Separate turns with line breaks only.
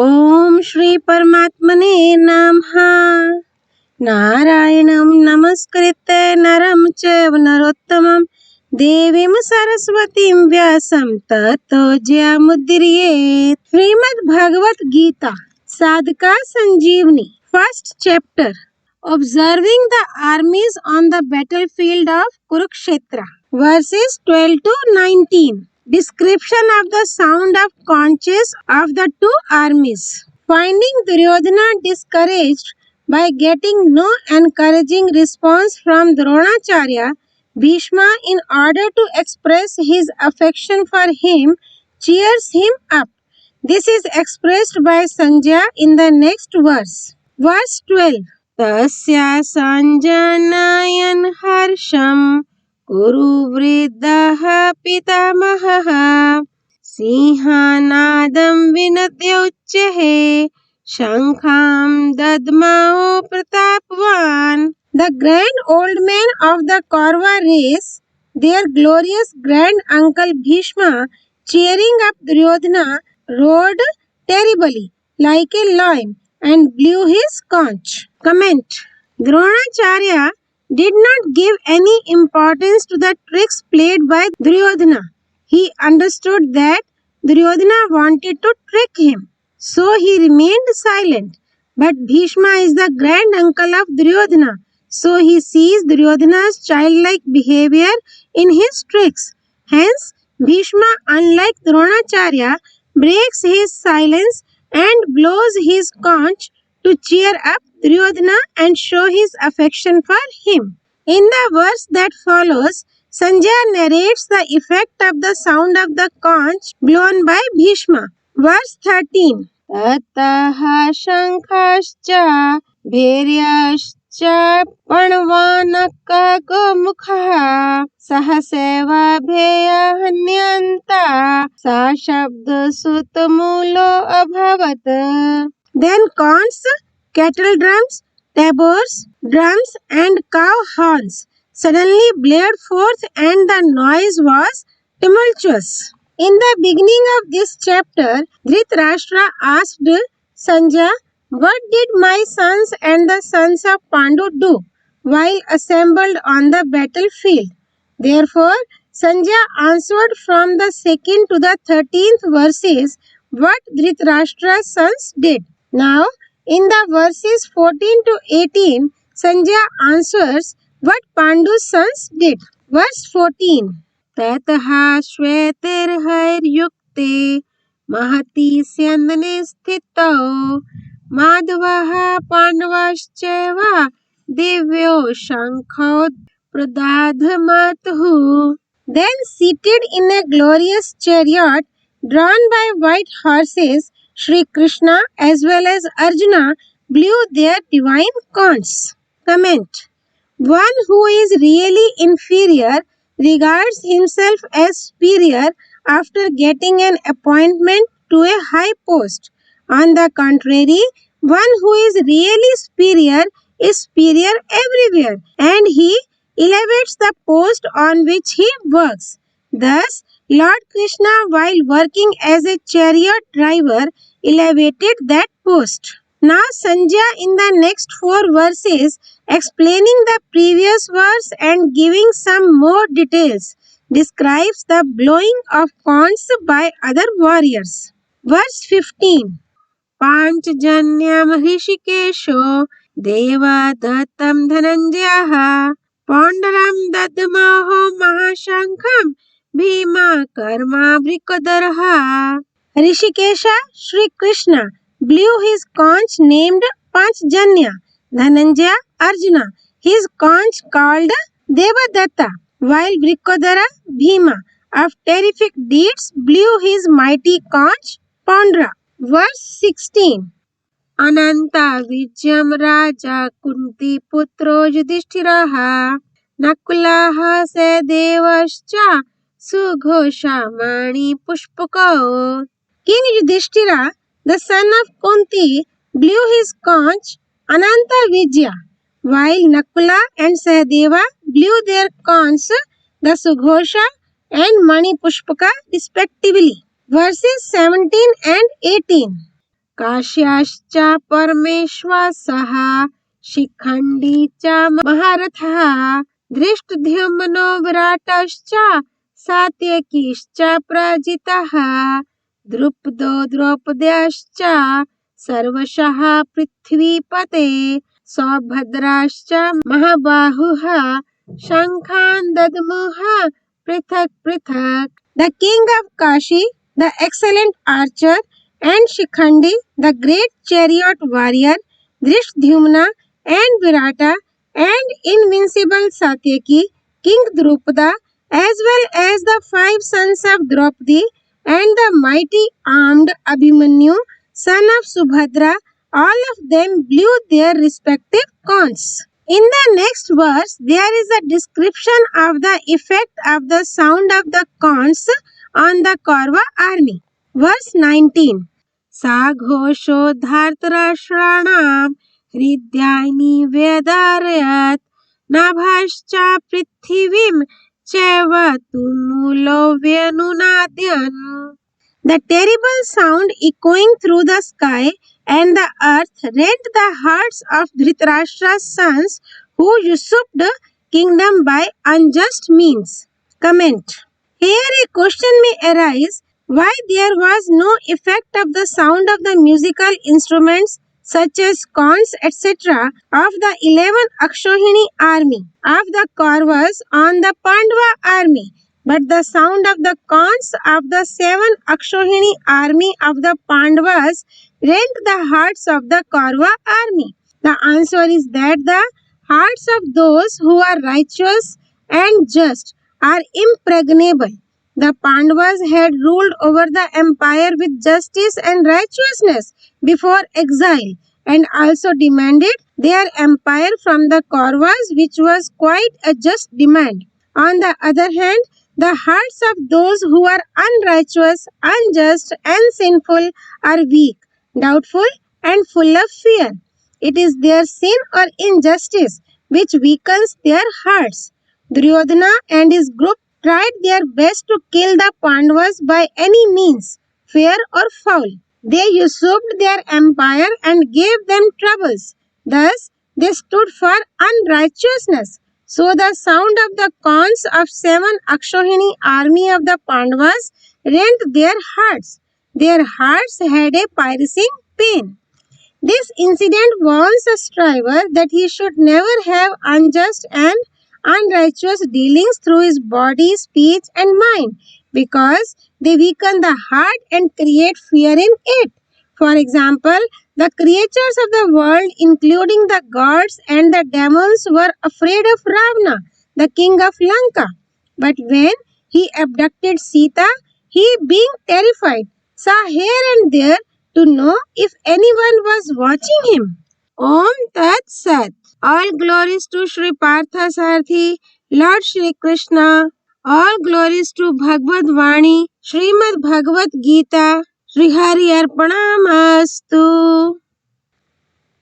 ओम श्री परमात्मने नमः। नारायणं नमस्कृत्य नरं चैव नरोत्तमं देवीं सरस्वतीं व्यासं ततो जयमुदीरयेत्। Shrimad Bhagavad Gita Sadhak Sanjivani first chapter, observing the armies on the battlefield of Kurukshetra, verses 12 to 19. Description of the sound of conches of the two armies. Finding Duryodhana discouraged by getting no encouraging response from Dronacharya, Bhishma, in order to express his affection for him, cheers him up. This is expressed by Sanjaya in the next verse. Verse 12. Tasya sanjanayan harsham Kuru vriddha pitamahah Sinhanadam vinatyochyahe Shankham dadmao pratapvan. The grand old men of the Kaurava race, their glorious grand uncle Bhishma, cheering up Duryodhana, roared terribly like a lion and blew his conch. Comment. Dronacharya did not give any importance to the tricks played by Duryodhana. He understood that Duryodhana wanted to trick him, so he remained silent. But Bhishma is the grand uncle of Duryodhana, so he sees Duryodhana's childlike behavior in his tricks. Hence, Bhishma, unlike Dronacharya, breaks his silence and blows his conch to cheer up Duryodhana and show his affection for him. In the verse that follows, Sanjaya narrates the effect of the sound of the conch blown by Bhishma. Verse 13. Tataha shankhascha bheryascha panvanaka gomukha sahaseva bheya hanyanta sa shabda sutamulo abhavat. Then conchs, kettle drums, tabors, drums and cow horns suddenly blared forth and the noise was tumultuous. In the beginning of this chapter, Dhritarashtra asked Sanjaya, "What did my sons and the sons of Pandu do while assembled on the battlefield?" Therefore, Sanjaya answered from the 2nd to the 13th verses what Dhritarashtra's sons did. Now, in the verses 14 to 18, Sanjaya answers what Pandu's sons did. Verse 14. Tataha shvetirharyukte mahati syandane sthito madhavaha pandavascheva divyo shankho pradadhamatuhu. Then seated in a glorious chariot drawn by white horses, Sri Krishna as well as Arjuna blew their divine conchs. Comment. One who is really inferior regards himself as superior after getting an appointment to a high post. On the contrary, one who is really superior is superior everywhere and he elevates the post on which he works. Thus, Lord Krishna, while working as a chariot driver, elevated that post. Now, Sanjaya in the next 4 verses, explaining the previous verse and giving some more details, describes the blowing of conchs by other warriors. Verse 15. Pancajanyam hrishikesho Devadattam dhananjayaha Paundram dadmaho mahashankham Bhima karma vrikodaraha. Rishikesha, Sri Krishna, blew his conch named Pancajanya, Dhananjaya, Arjuna, his conch called Devadatta, while Vrikodara, Bhima, of terrific deeds, blew his mighty conch Paundram. Verse 16. Ananta Vijyam Raja Kunti Putro Yudhishthiraha Nakulaha Sedevascha Sughosha Mani Pushpako. King Yudhishthira, the son of Kunti, blew his conch Ananta Vijaya, while Nakula and Sahadeva blew their conchs, the Sughosha and Mani Pushpaka respectively. Verses 17 and 18. काश्याश्च परमेश्वरः शिखण्डी च महारथः धृष्टद्युम्नो विराटश्च सात्यकीश्च प्रजितः द्रुपदो द्रौपद्यश्च सर्वशः पृथ्वीपते सौभद्राश्च महाबाहुः शङ्खान् दद्मुः पृथक् पृथक्. The king of Kashi, the excellent archer, and Shikhandi, the great chariot warrior, Drishdhyumna and Virata, and invincible Satyaki, King Drupada, as well as the 5 sons of Draupadi and the mighty armed Abhimanyu, son of Subhadra, all of them blew their respective conchs. In the next verse, there is a description of the effect of the sound of the conchs on the Kaurava army. Verse 19. Sa ghosho dhartarashranam hridyani vedarayat nabhascha prithivim cheva tumulo vyanunadyan. The terrible sound echoing through the sky and the earth rent the hearts of Dhritarashtra's sons who usurped the kingdom by unjust means. Comment. Here a question may arise why there was no effect of the sound of the musical instruments such as conchs etc. of the 11 Akshohini army of the Kauravas on the Pandava army, but the sound of the conchs of the 7 Akshohini army of the Pandavas rent the hearts of the Kaurava army. The answer is that the hearts of those who are righteous and just are impregnable. The Pandavas had ruled over the empire with justice and righteousness before exile and also demanded their empire from the Kauravas, which was quite a just demand. On the other hand, the hearts of those who are unrighteous, unjust and sinful are weak, doubtful and full of fear. It is their sin or injustice which weakens their hearts. Duryodhana and his group tried their best to kill the Pandavas by any means, fair or foul. They usurped their empire and gave them troubles. Thus, they stood for unrighteousness. So the sound of the conchs of 7 Akshohini army of the Pandavas rent their hearts. Their hearts had a piercing pain. This incident warns a striver that he should never have unjust and unrighteous dealings through his body, speech and mind, because they weaken the heart and create fear in it. For example, the creatures of the world, including the gods and the demons, were afraid of Ravana, the king of Lanka. But when he abducted Sita, he, being terrified, saw here and there to know if anyone was watching him. Om Tat Sat. All glories to Sri Partha Sarthi, Lord Shri Krishna. All glories to Bhagavad Vani, Srimad Bhagavad-Gita. Sri Hari Arpanamastu.